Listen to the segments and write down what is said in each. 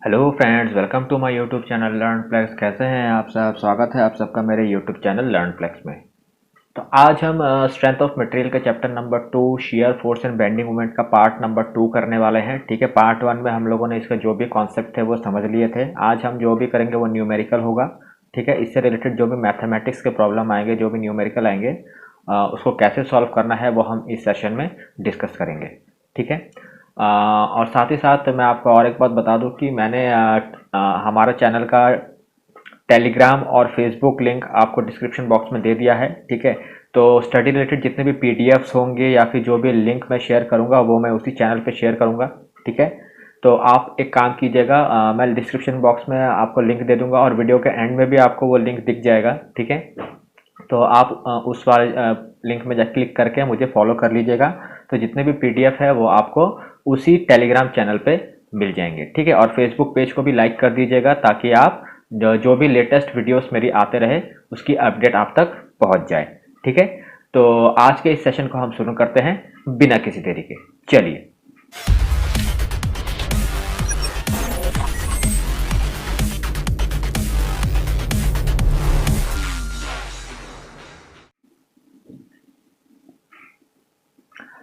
Hello friends, welcome to my YouTube channel Learn Plex. कैसे हैं आप सब? स्वागत है आप सबका मेरे यूट्यूब चैनल लर्न प्लेक्स में। तो आज हम स्ट्रेंथ ऑफ मटेरियल के chapter number 2 shear force and bending moment का पार्ट नंबर 2 करने वाले हैं। ठीक है, पार्ट 1 में हम लोगों ने इसका जो भी कॉन्सेप्ट थे वो समझ लिए थे। आज हम जो भी करेंगे वो न्यूमेरिकल होगा। ठीक है, इससे रिलेटेड जो भी मैथमेटिक्स के प्रॉब्लम आएंगे, जो भी न्यूमेरिकल आएंगे, उसको कैसे सॉल्व करना है वो हम इस सेशन में डिस्कस करेंगे। ठीक है। और साथ ही साथ मैं आपको और एक बात बता दूं कि मैंने हमारे चैनल का टेलीग्राम और फेसबुक लिंक आपको डिस्क्रिप्शन बॉक्स में दे दिया है। ठीक है, तो स्टडी रिलेटेड जितने भी पीडीएफ्स होंगे या फिर जो भी लिंक मैं शेयर करूंगा वो मैं उसी चैनल पे शेयर करूंगा। ठीक है, तो आप एक काम कीजिएगा, मैं डिस्क्रिप्शन बॉक्स में आपको लिंक दे दूंगा और वीडियो के एंड में भी आपको वो लिंक दिख जाएगा। ठीक है, तो आप उस वाले लिंक में जा क्लिक करके मुझे फॉलो कर लीजिएगा। तो जितने भी पीडीएफ है वो आपको उसी टेलीग्राम चैनल पे मिल जाएंगे। ठीक है, और फेसबुक पेज को भी लाइक कर दीजिएगा ताकि आप जो भी लेटेस्ट वीडियोस मेरी आते रहे उसकी अपडेट आप तक पहुंच जाए। ठीक है, तो आज के इस सेशन को हम शुरू करते हैं बिना किसी देरी के। चलिए।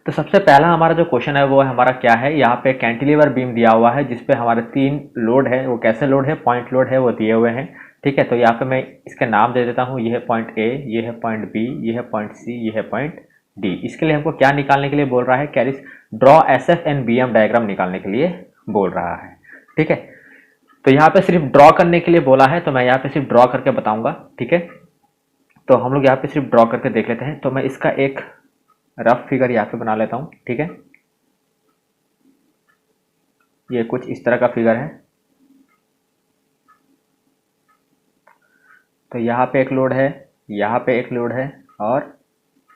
तो सबसे पहला हमारा जो क्वेश्चन है वो हमारा क्या है, यहाँ पे कैंटिलीवर बीम दिया हुआ है जिसपे हमारे 3 लोड है। वो कैसे लोड है? पॉइंट लोड है, वो दिए हुए हैं। ठीक है, तो यहाँ पे मैं इसके नाम दे देता हूँ। ये है पॉइंट ए, ये है पॉइंट बी, ये है पॉइंट सी, ये है पॉइंट डी। इसके लिए हमको क्या निकालने के लिए बोल रहा है? कैरिस draw S F and B M diagram निकालने के लिए बोल रहा है। ठीक है, तो यहाँ पे सिर्फ ड्रॉ करने के लिए बोला है, तो मैं यहाँ पे सिर्फ ड्रॉ करके बताऊंगा। ठीक है, तो हम लोग यहाँ पे सिर्फ ड्रॉ करके देख लेते हैं। तो मैं इसका एक रफ फिगर यहाँ पे बना लेता हूँ। ठीक है, ये कुछ इस तरह का फिगर है। तो यहाँ पे एक लोड है, यहाँ पे एक लोड है और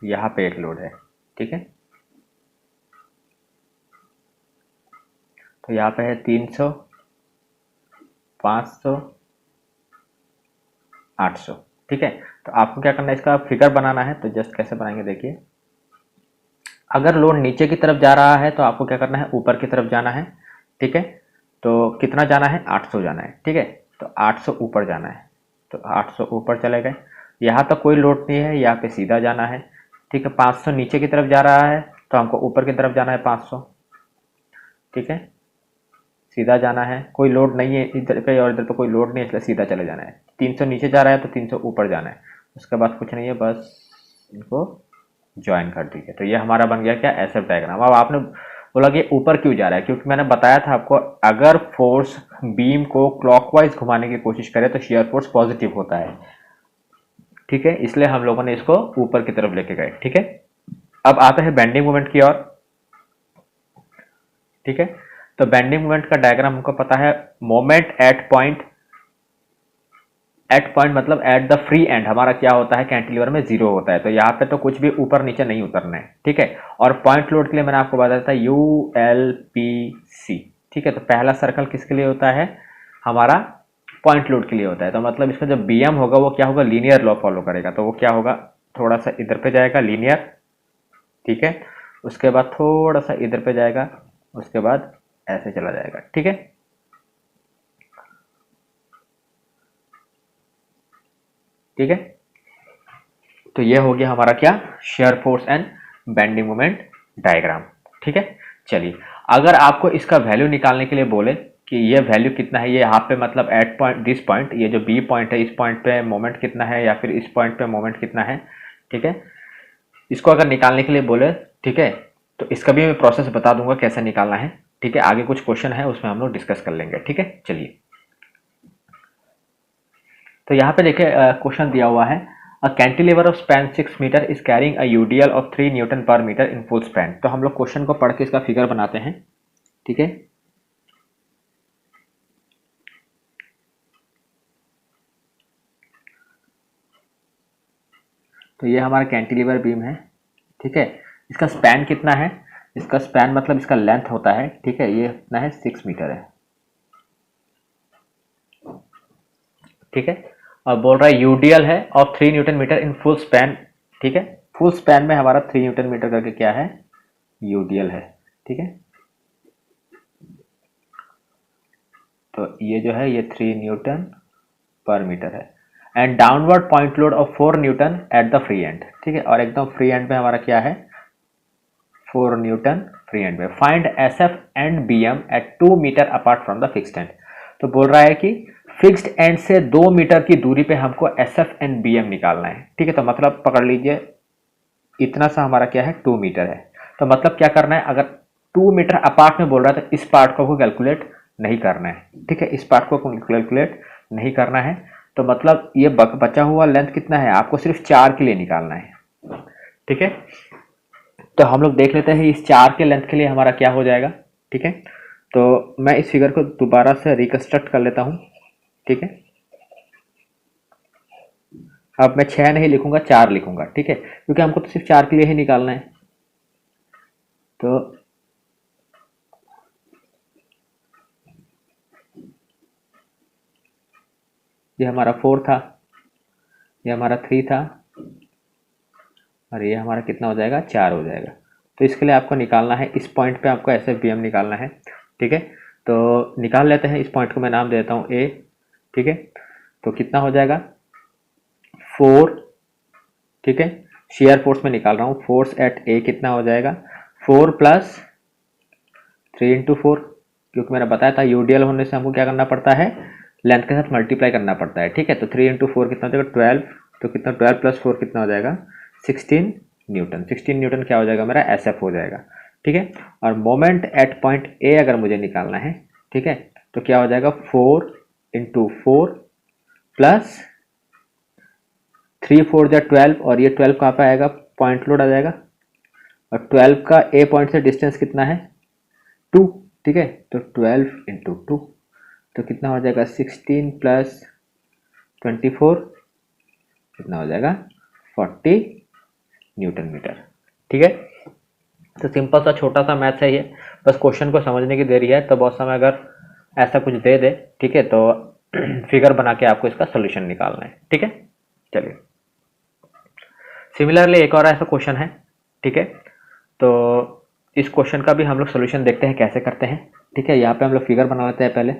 यहाँ पे एक लोड है। ठीक है, तो यहाँ पे है 300, 500, 800। ठीक है, तो आपको क्या करना है, इसका फिगर बनाना है। तो जस्ट कैसे बनाएंगे देखिए। अगर लोड नीचे की तरफ जा रहा है तो आपको क्या करना है, ऊपर की तरफ जाना है। ठीक है, तो कितना जाना है? 800 जाना है। ठीक है, तो 800 ऊपर जाना है। तो 800 ऊपर चले गए। यहाँ तक कोई लोड नहीं है, यहाँ पे सीधा जाना है। ठीक है, 500 नीचे की तरफ जा रहा है तो हमको ऊपर की तरफ जाना है 500। ठीक है, सीधा जाना है, कोई लोड नहीं है इधर पे और इधर पे कोई लोड नहीं है, इसलिए सीधा चले जाना है। 300 नीचे जा रहा है तो 300 ऊपर जाना है। उसके बाद कुछ नहीं है, बस इनको ज्वाइन कर दीजिए। तो ये हमारा बन गया क्या? SF diagram. अब आपने बोला कि ऊपर क्यों जा रहा है? क्योंकि मैंने बताया था आपको, अगर फोर्स बीम को क्लॉकवाइज घुमाने की कोशिश करे तो शियर फोर्स पॉजिटिव होता है। ठीक है, इसलिए हम लोगों ने इसको ऊपर की तरफ लेके गए। ठीक है, अब आते हैं बेंडिंग मोमेंट की ओर। ठीक है, तो बेंडिंग मोमेंट का डायग्राम हमको पता है। मोमेंट एट पॉइंट मतलब एट द फ्री एंड हमारा क्या होता है? कैंटिलीवर में 0 होता है। तो यहाँ पे तो कुछ भी ऊपर नीचे नहीं उतरना है। ठीक है, और पॉइंट लोड के लिए मैंने आपको बताया था यू एल पी सी। ठीक है, तो पहला सर्कल किसके लिए होता है? हमारा पॉइंट लोड के लिए होता है। तो मतलब इसका जब बीएम होगा वो क्या होगा? लीनियर लॉ फॉलो करेगा। तो वो क्या होगा? थोड़ा सा इधर पे जाएगा, लीनियर। ठीक है, उसके बाद थोड़ा सा इधर पे जाएगा, उसके बाद ऐसे चला जाएगा। ठीक है, ठीक है, तो ये हो गया हमारा क्या? Shear force and bending moment diagram. ठीक है, चलिए। अगर आपको इसका वैल्यू निकालने के लिए बोले कि ये वैल्यू कितना है, ये यहाँ पे मतलब एट पॉइंट दिस पॉइंट, ये जो बी पॉइंट है, इस पॉइंट पे मोमेंट कितना है या फिर इस पॉइंट पे मोमेंट कितना है। ठीक है, इसको अगर निकालने के लिए बोले, ठीक है, तो इसका भी मैं प्रोसेस बता दूंगा कैसे निकालना है। ठीक है, आगे कुछ क्वेश्चन है उसमें हम लोग डिस्कस कर लेंगे। ठीक है, चलिए। तो यहाँ पे देखिए क्वेश्चन दिया हुआ है, a cantilever of span 6 metre is carrying a UDL of 3 newton per metre in full span. तो हम लोग क्वेश्चन को पढ़ के इसका फिगर बनाते हैं। ठीक है, तो ये हमारा कैंटिलीवर बीम है। ठीक है, इसका स्पैन कितना है? इसका स्पैन मतलब इसका लेंथ होता है। ठीक है, ये कितना है? 6 मीटर है। ठीक है, और बोल रहा है यूडीएल है of 3 newton metre in full span. ठीक है, फुल स्पैन में हमारा 3 न्यूटन मीटर करके क्या है? यूडीएल है। ठीक है, तो ये जो है ये 3 न्यूटन पर मीटर है। And downward point load of 4 Newton at the free and, ठीक है, और एकदम फ्री एंड पे हमारा क्या है 4 न्यूटन फ्री एंड पे। Find S F and B M at 2 metre apart from the fixed end. तो बोल रहा है कि फिक्स्ड एंड से 2 मीटर की दूरी पे हमको S F and B M निकालना है, ठीक है। तो मतलब पकड़ लीजिए इतना सा हमारा क्या है 2 मीटर है। तो मतलब क्या करना है, अगर 2 मीटर अपार्ट में बोल रहा है तो इस पार्ट को कैलकुलेट नहीं करना है, ठीक है, इस पार्ट को कैलकुलेट नहीं करना है। तो मतलब ये बचा हुआ लेंथ कितना है, आपको सिर्फ 4 के लिए निकालना है, ठीक है। तो हम लोग देख लेते हैं इस 4 के लेंथ के लिए हमारा क्या हो जाएगा, ठीक है। तो मैं इस फिगर को दोबारा से रिकंस्ट्रक्ट कर लेता हूँ, ठीक है। अब मैं 6 नहीं लिखूंगा 4 लिखूंगा, ठीक है, क्योंकि हमको तो सिर्फ 4 के लिए ही निकालना है। तो ये हमारा 4 था, ये हमारा 3 था, और ये हमारा कितना हो जाएगा 4 हो जाएगा। तो इसके लिए आपको निकालना है इस पॉइंट पे आपको एस एफ बी एम निकालना है, ठीक है। तो निकाल लेते हैं, इस पॉइंट को मैं नाम देता हूँ ए, ठीक है। तो कितना हो जाएगा 4, ठीक है, शेयर फोर्स में निकाल रहा हूँ, फोर्स एट ए कितना हो जाएगा 4 प्लस 3 इंटू 4, क्योंकि मैंने बताया था यूडीएल होने से हमको क्या करना पड़ता है लेंथ के साथ मल्टीप्लाई करना पड़ता है, ठीक है। तो 3 इंटू 4 कितना हो जाएगा 12, तो कितना 12 प्लस 4 कितना हो जाएगा 16 न्यूटन। 16 न्यूटन क्या हो जाएगा मेरा एस एफ हो जाएगा, ठीक है। और मोमेंट एट पॉइंट ए अगर मुझे निकालना है, ठीक है, तो क्या हो जाएगा 4 इंटू 4 प्लस 3 4 जा 12, और ये 12 कहाँ पे आएगा पॉइंट लोड आ जाएगा, और 12 का ए पॉइंट से डिस्टेंस कितना है 2, ठीक है। तो 12 इंटू 2 तो कितना हो जाएगा 16 प्लस 24 कितना हो जाएगा 40 न्यूटन मीटर, ठीक है। तो सिंपल सा छोटा सा मैथ है ये, बस क्वेश्चन को समझने की देरी है। तो बहुत समय अगर ऐसा कुछ दे दे, ठीक है, तो फिगर बना के आपको इसका सोल्यूशन निकालना है, ठीक है। चलिए सिमिलरली एक और ऐसा क्वेश्चन है, ठीक है। तो इस क्वेश्चन का भी हम लोग सोल्यूशन देखते हैं कैसे करते हैं, ठीक है। यहाँ पे हम लोग फिगर बना लेते हैं पहले।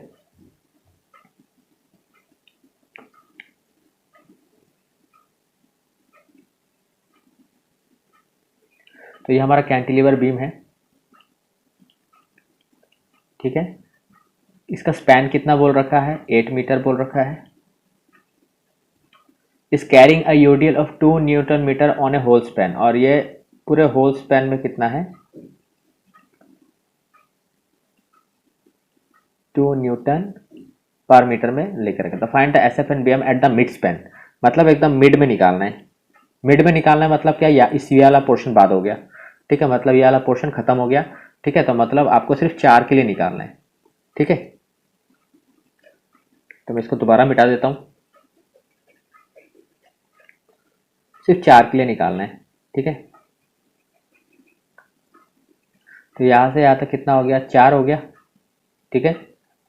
तो ये हमारा कैंटिलीवर बीम है, ठीक है। इसका स्पैन कितना बोल रखा है 8 मीटर बोल रखा है। इस carrying a UDL of 2 newton metre on a whole span, और ये पूरे होल स्पैन में कितना है 2 न्यूटन पर मीटर में लेकर रखा। तो find the S F and B M at the mid span, मतलब एकदम मिड में निकालना है। मिड में निकालना है मतलब क्या, या इस ये वाला पोर्शन बाद हो गया, ठीक है, मतलब ये वाला पोर्शन खत्म हो गया, ठीक है। तो मतलब आपको सिर्फ 4 के लिए निकालना है, ठीक है। तो मैं इसको दोबारा मिटा देता हूँ, सिर्फ 4 के लिए निकालना है, ठीक है। तो यहाँ से यहाँ तक कितना हो गया 4 हो गया, ठीक है।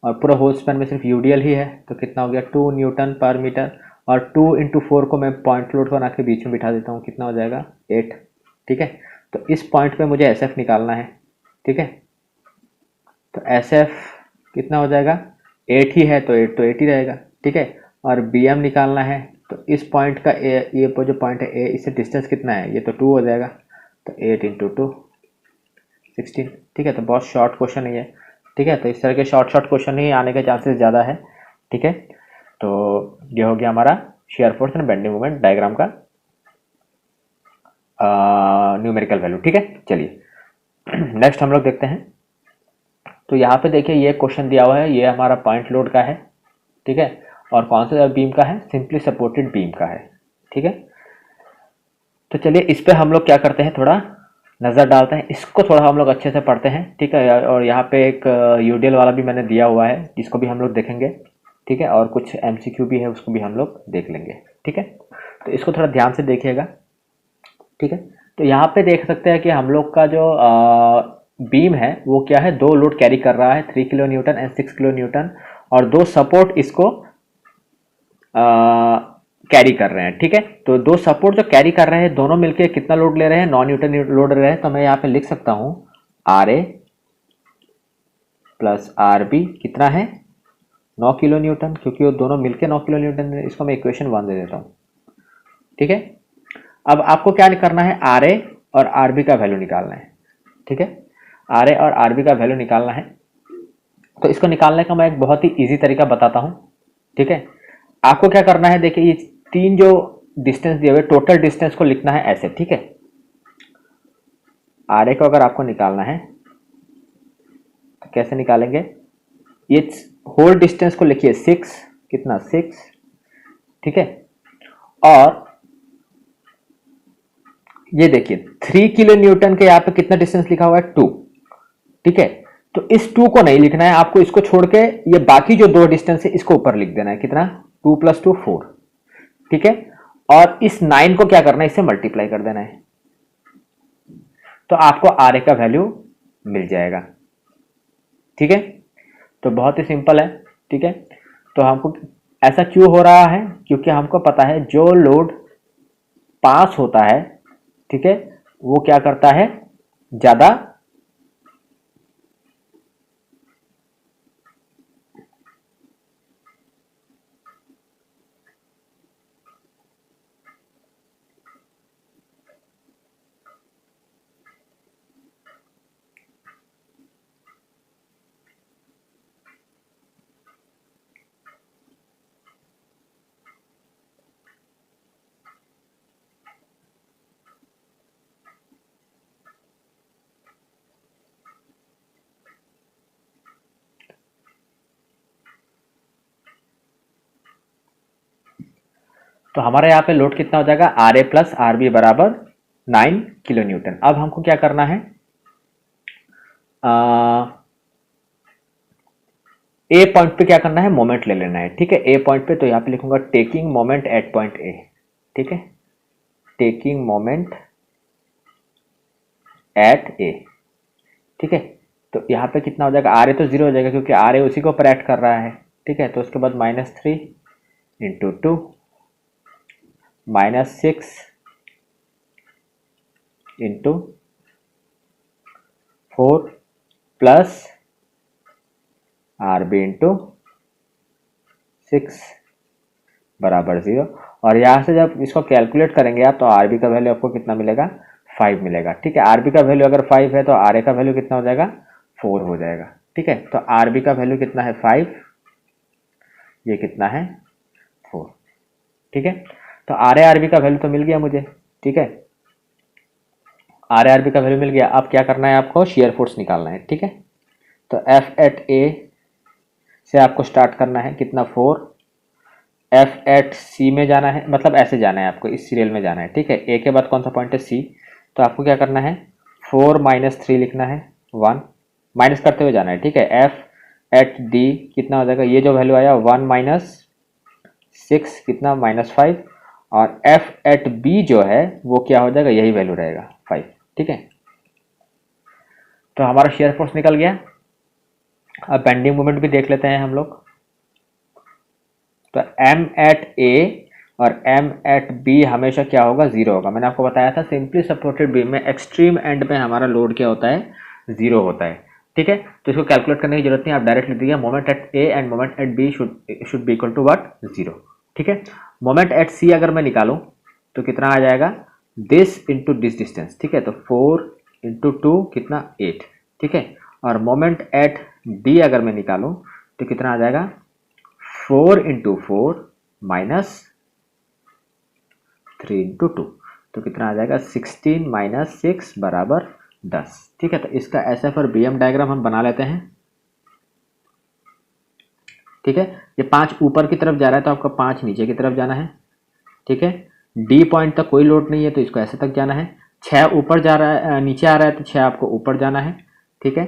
और पूरा होल स्पैन में सिर्फ यूडीएल ही है, तो कितना हो गया 2 न्यूटन पर मीटर, और 2 इंटू 4 को मैं पॉइंट लोड बना के बीच में बिठा देता हूँ, कितना हो जाएगा 8, ठीक है। तो इस पॉइंट पे मुझे एस एफ निकालना है, ठीक है। तो एस एफ कितना हो जाएगा 8 ही है, तो 8 ही रहेगा, ठीक है। और बी एम निकालना है, तो इस पॉइंट का ये जो पॉइंट है ए, इससे डिस्टेंस कितना है, ये तो 2 हो जाएगा, तो 8 इंटू 2 16, ठीक है। तो बहुत शॉर्ट क्वेश्चन है ये, ठीक है। तो इस तरह के शॉर्ट क्वेश्चन ही आने के चांसेस ज़्यादा है, ठीक है। तो ये हो गया हमारा shear force and bending moment diagram का न्यूमेरिकल वैल्यू, ठीक है। चलिए नेक्स्ट हम लोग देखते हैं। तो यहाँ पे देखिए ये क्वेश्चन दिया हुआ है, ये हमारा पॉइंट लोड का है, ठीक है, और कौन सा बीम का है सिंपली सपोर्टेड बीम का है, ठीक है। तो चलिए इस पे हम लोग क्या करते हैं थोड़ा नज़र डालते हैं, इसको थोड़ा हम लोग अच्छे से पढ़ते हैं, ठीक है। और यहाँ पे एक यूडीएल वाला भी मैंने दिया हुआ है, जिसको भी हम लोग देखेंगे, ठीक है, और कुछ एमसीक्यू भी है, उसको भी हम लोग देख लेंगे, ठीक है। तो इसको थोड़ा ध्यान से देखिएगा, ठीक है। तो यहाँ पे देख सकते हैं कि हम लोग का जो बीम है वो क्या है, 2 लोड कैरी कर रहा है 3 kilo Newton and 6 kilo Newton, और 2 सपोर्ट इसको कैरी कर रहे हैं, ठीक है। तो 2 सपोर्ट जो कैरी कर रहे हैं दोनों मिलके कितना लोड ले रहे हैं 9 न्यूटन लोड ले रहे हैं। तो मैं यहाँ पे लिख सकता हूँ R A plus R B कितना है 9 किलो न्यूटन, क्योंकि वो दोनों मिलके 9 किलो न्यूटन है। इसको मैं इक्वेशन 1 दे देता हूँ। ठीक है, अब आपको क्या करना है, आर ए और आर बी का वैल्यू निकालना है। ठीक है, आर ए और आर बी का वैल्यू निकालना है। तो इसको निकालने का मैं एक बहुत ही इजी तरीका बताता हूँ। ठीक है, आपको क्या करना है, देखिए ये तीन जो डिस्टेंस दिए हुए, टोटल डिस्टेंस को लिखना है ऐसे। ठीक है, आर ए को अगर आपको निकालना है तो कैसे निकालेंगे, ये होल डिस्टेंस को लिखिए 6, कितना 6। ठीक है, और ये देखिए 3 किलो न्यूटन के यहाँ पे कितना डिस्टेंस लिखा हुआ है, 2। ठीक है, तो इस 2 को नहीं लिखना है आपको, इसको छोड़ के ये बाकी जो दो डिस्टेंस है इसको ऊपर लिख देना है। कितना, 2 + 2 4। ठीक है, और इस 9 को क्या करना है, इससे मल्टीप्लाई कर देना है, तो आपको आर ए का वैल्यू मिल जाएगा। ठीक है, तो बहुत ही सिंपल है। ठीक है, तो हमको ऐसा क्यों हो रहा है, क्योंकि हमको पता है जो लोड पास होता है, ठीक है, वो क्या करता है, ज्यादा तो हमारे यहाँ पे लोड कितना हो जाएगा, R A plus R B बराबर 9 किलो न्यूटन। अब हमको क्या करना है, ए पॉइंट पे क्या करना है, मोमेंट ले लेना है। ठीक है, ए पॉइंट पे तो यहाँ पे लिखूंगा taking moment at point A. ठीक है, टेकिंग मोमेंट एट ए। ठीक है, तो यहाँ पे कितना हो जाएगा, आर ए तो 0 हो जाएगा क्योंकि आर ए उसी को ऊपर ऐड कर रहा है। ठीक है, तो उसके बाद -3 × 2 -6 × 4 प्लस आर बी इंटू 6 बराबर 0। और यहाँ से जब इसको कैलकुलेट करेंगे आप, तो आर बी का वैल्यू आपको कितना मिलेगा, 5 मिलेगा। ठीक है, आर बी का वैल्यू अगर 5 है तो आर ए का वैल्यू कितना हो जाएगा, 4 हो जाएगा। ठीक है, तो आर बी का वैल्यू कितना है, 5, ये कितना है, 4। ठीक है, तो आर ए आर बी का वैल्यू तो मिल गया मुझे। ठीक है, आर ए आर बी का वैल्यू मिल गया। अब क्या करना है, आपको शियर फोर्स निकालना है। ठीक है, तो एफ एट ए से आपको स्टार्ट करना है, कितना, 4। एफ एट सी में जाना है, मतलब ऐसे जाना है आपको, इस सीरियल में जाना है। ठीक है, ए के बाद कौन सा पॉइंट है, सी। तो आपको क्या करना है, 4 - 3 लिखना है, 1 माइनस करते हुए जाना है। ठीक है, एफ एट डी कितना हो जाएगा, ये जो वैल्यू आया 1 - 6 कितना, -5। और एफ एट बी जो है वो क्या हो जाएगा, यही वैल्यू रहेगा, 5। ठीक है, तो हमारा शेयर फोर्स निकल गया। अब बेंडिंग मोमेंट भी देख लेते हैं हम लोग। तो एम एट ए और एम एट बी हमेशा क्या होगा, 0 होगा। मैंने आपको बताया था सिंपली सपोर्टेड बीम में एक्सट्रीम एंड में हमारा लोड क्या होता है, 0 होता है। ठीक है, तो इसको कैलकुलेट करने की जरूरत नहीं, आप डायरेक्ट लिख दीजिए moment at A and moment at B should be equal to what, 0। ठीक है, मोमेंट एट सी अगर मैं निकालूं तो कितना आ जाएगा, दिस इंटू दिस डिस्टेंस। ठीक है, तो 4 × 2 कितना, 8। ठीक है, और मोमेंट एट डी अगर मैं निकालूं तो कितना आ जाएगा, 4 × 4 -3 × 2, तो कितना आ जाएगा, 16 - 6 बराबर 10। ठीक है, तो इसका एसएफ और बीएम डायग्राम हम बना लेते हैं। ठीक है, ये 5 ऊपर की तरफ जा रहा है तो आपका 5 नीचे की तरफ जाना है। ठीक है, डी पॉइंट तक कोई लोड नहीं है तो इसको ऐसे तक जाना है। 6 ऊपर जा रहा है, नीचे आ रहा है तो 6 आपको ऊपर जाना है। ठीक है,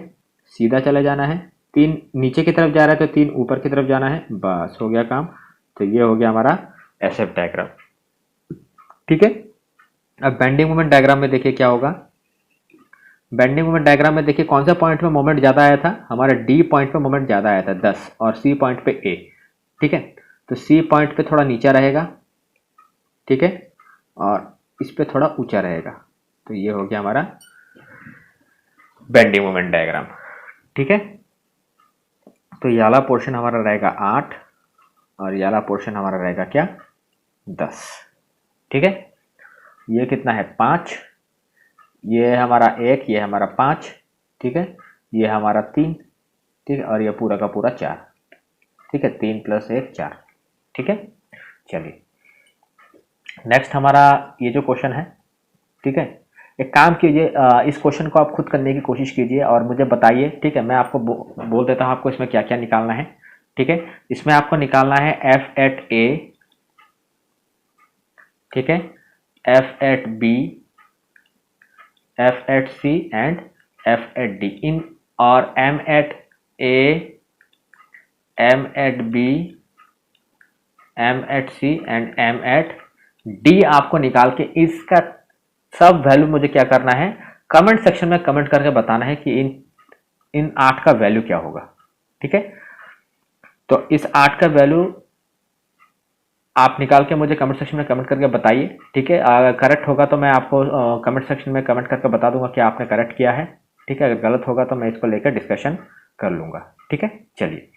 सीधा चले जाना है। 3 नीचे की तरफ जा रहा है तो 3 ऊपर की तरफ जाना है, बस हो गया काम। तो ये हो गया हमारा एसएफ डायग्राम। ठीक है, अब बेंडिंग मोमेंट डायग्राम में देखिए क्या होगा। बेंडिंग मोमेंट डायग्राम में देखिए कौन सा पॉइंट पे मोमेंट ज़्यादा आया था, हमारा डी पॉइंट पे मोमेंट ज़्यादा आया था 10, और सी पॉइंट पे ए। ठीक है, तो सी पॉइंट पे थोड़ा नीचा रहेगा। ठीक है, और इस पे थोड़ा ऊंचा रहेगा। तो ये हो गया हमारा बेंडिंग मोमेंट डायग्राम। ठीक है, तो ये वाला पोर्शन हमारा रहेगा 8 और ये वाला पोर्शन हमारा रहेगा क्या 10। ठीक है, ये कितना है 5, ये हमारा 1, ये हमारा 5, ठीक है, ये हमारा 3, ठीक है, और ये पूरा का पूरा 4, ठीक है, 3 + 1 4। ठीक है, चलिए नेक्स्ट हमारा ये जो क्वेश्चन है, ठीक है, एक काम कीजिए, इस क्वेश्चन को आप खुद करने की कोशिश कीजिए और मुझे बताइए। ठीक है, मैं आपको बोल देता हूँ आपको इसमें क्या क्या निकालना है। ठीक है, इसमें आपको निकालना है F@A, ठीक है, F@B, F@C एंड F@D इन, और M@A, M@B, M@C and M@D आपको निकाल के इसका सब वैल्यू मुझे क्या करना है, कमेंट सेक्शन में कमेंट करके बताना है कि इन 8 का वैल्यू क्या होगा। ठीक है, तो इस 8 का वैल्यू आप निकाल के मुझे कमेंट सेक्शन में कमेंट करके बताइए। ठीक है, अगर करेक्ट होगा तो मैं आपको कमेंट सेक्शन में कमेंट करके बता दूंगा कि आपने करेक्ट किया है। ठीक है, अगर गलत होगा तो मैं इसको लेकर डिस्कशन कर लूंगा। ठीक है, चलिए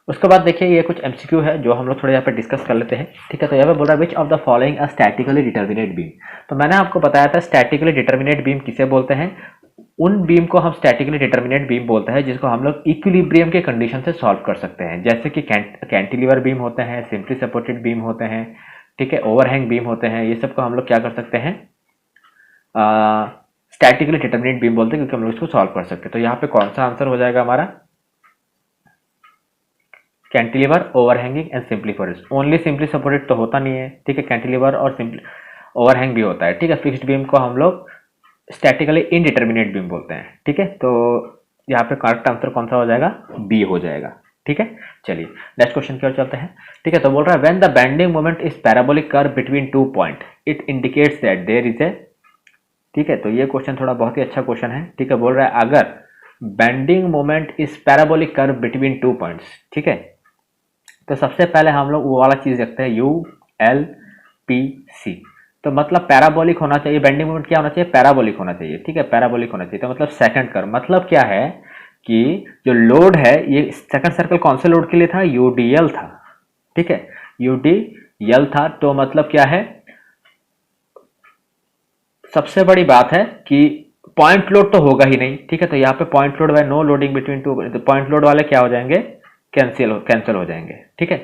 उसके बाद देखिए ये कुछ MCQ है जो हम लोग थोड़ा यहाँ पे डिस्कस कर लेते हैं। ठीक है, तो यहाँ पे बोल रहा है which of the following a statically determinate beam. तो मैंने आपको बताया था स्टैटिकली डिटर्मिनेट बीम किसे बोलते हैं, उन बीम को हम स्टैटिकली डिटर्मिनेट बीम बोलते हैं जिसको हम लोग इक्विलिब्रियम के कंडीशन से सॉल्व कर सकते हैं, जैसे कि कैंटिलीवर बीम होते हैं, सिंपली सपोर्टेड बीम होते हैं, ठीक है, ओवरहैंग बीम होते हैं, ये सब को हम लोग क्या कर सकते हैं, स्टैटिकली डिटर्मिनेट बीम बोलते हैं क्योंकि हम लोग इसको सॉल्व कर सकते हैं। तो यहाँ पे कौन सा आंसर हो जाएगा हमारा, cantilever, overhanging and simply supported. Only simply supported तो होता नहीं है, ठीक है, कैंटिलीवर और सिंपली ओवरहैंग भी होता है। ठीक है, फिक्स्ड बीम को हम लोग स्टैटिकली इनडिटर्मिनेट बीम बोलते हैं। ठीक है, तो यहाँ पे करेक्ट आंसर कौन सा हो जाएगा, बी हो जाएगा। ठीक है, चलिए नेक्स्ट क्वेश्चन की ओर चलते हैं। ठीक है, तो बोल रहा है when the bending moment is parabolic curve between 2 point it indicates that there is a. ठीक है, तो ये क्वेश्चन थोड़ा बहुत ही अच्छा क्वेश्चन है। ठीक है, बोल रहा है अगर bending moment is parabolic curve between 2 points, ठीक है, तो सबसे पहले हम लोग वो वाला चीज देखते हैं ULPC। तो मतलब पैराबोलिक होना चाहिए, बेंडिंग मोमेंट क्या होना चाहिए, पैराबोलिक होना चाहिए। ठीक है, पैराबोलिक होना चाहिए, तो मतलब सेकंड कर्व, मतलब क्या है कि जो लोड है ये सेकंड सर्कल कौन से लोड के लिए था, UDL था। ठीक है, UDL था, तो मतलब क्या है, सबसे बड़ी बात है कि पॉइंट लोड तो होगा ही नहीं। ठीक है, तो यहाँ पे point load no loading between 2, तो पॉइंट लोड वाले क्या हो जाएंगे, कैंसिल हो जाएंगे। ठीक है,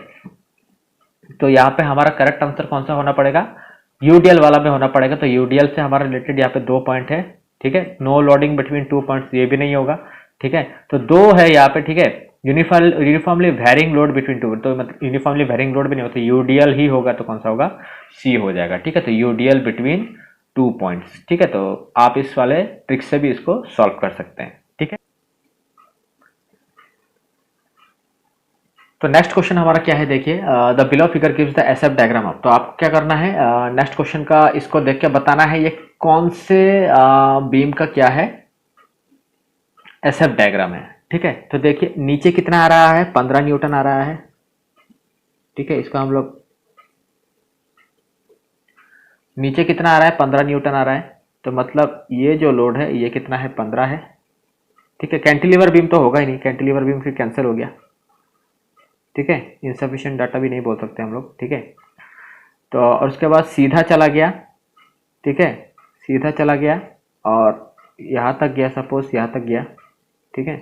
तो यहाँ पे हमारा करेक्ट आंसर कौन सा होना पड़ेगा, UDL वाला में होना पड़ेगा। तो UDL से हमारा रिलेटेड यहाँ पे 2 पॉइंट है। ठीक है, नो लोडिंग बिटवीन 2 पॉइंट्स, ये भी नहीं होगा। ठीक है, तो 2 है यहाँ पे। ठीक है, यूनिफॉर्मली वेरिंग लोड बिटवीन 2, तो मतलब यूनिफॉर्मली वेरिंग लोड भी नहीं होता, UDL ही होगा, तो कौन सा होगा, C हो जाएगा। ठीक है, तो UDL बिटवीन 2 पॉइंट्स। ठीक है, तो आप इस वाले ट्रिक से भी इसको सॉल्व कर सकते हैं। ठीक है, तो नेक्स्ट क्वेश्चन हमारा क्या है, देखिए the below figure gives the SF diagram of. तो आपको क्या करना है, नेक्स्ट क्वेश्चन का इसको देख के बताना है ये कौन से बीम का क्या है, SF डायग्राम है। ठीक है, तो देखिए नीचे कितना आ रहा है, 15 न्यूटन आ रहा है। ठीक है, इसका हम लोग नीचे कितना आ रहा है, 15 न्यूटन आ रहा है, तो मतलब ये जो लोड है ये कितना है, 15 है। ठीक है, कैंटिलीवर बीम तो होगा ही नहीं, कैंटिलीवर बीम फिर कैंसिल हो गया। ठीक है, इनसफिशिएंट डाटा भी नहीं बोल सकते हम लोग। ठीक है, तो और उसके बाद सीधा चला गया। ठीक है, सीधा चला गया और यहाँ तक गया, सपोज यहाँ तक गया। ठीक है,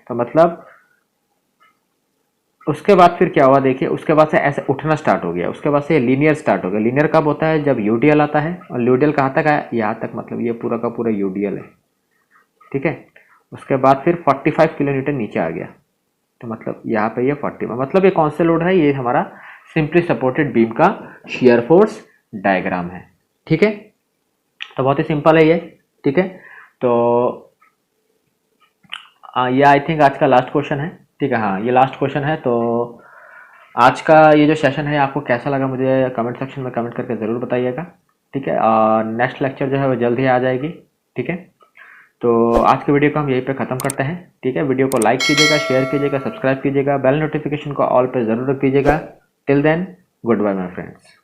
तो मतलब उसके बाद फिर क्या हुआ, देखिए उसके बाद से ऐसे उठना स्टार्ट हो गया, उसके बाद से लीनियर स्टार्ट हो गया। लीनियर कब होता है, जब UDL आता है, और UDL कहाँ तक आया, यहाँ तक, मतलब ये पूरा का पूरा UDL है। ठीक है, उसके बाद फिर 45 किलो न्यूटन नीचे आ गया, तो मतलब यहाँ पे ये 40, मतलब ये कौन से लोड है, ये हमारा सिंपली सपोर्टेड बीम का शियर फोर्स डायग्राम है। ठीक है, तो बहुत ही सिंपल है ये। ठीक है, तो ये आई थिंक आज का लास्ट क्वेश्चन है। ठीक है, हाँ ये लास्ट क्वेश्चन है। तो आज का ये जो सेशन है आपको कैसा लगा मुझे कमेंट सेक्शन में कमेंट करके ज़रूर बताइएगा। ठीक है, और नेक्स्ट लेक्चर जो है वो जल्द ही आ जाएगी। ठीक है, तो आज के वीडियो को हम यहीं पे ख़त्म करते हैं। ठीक है, वीडियो को लाइक कीजिएगा, शेयर कीजिएगा, सब्सक्राइब कीजिएगा, बेल नोटिफिकेशन को ऑल पे ज़रूर रख दीजिएगा। Till then, good bye my friends.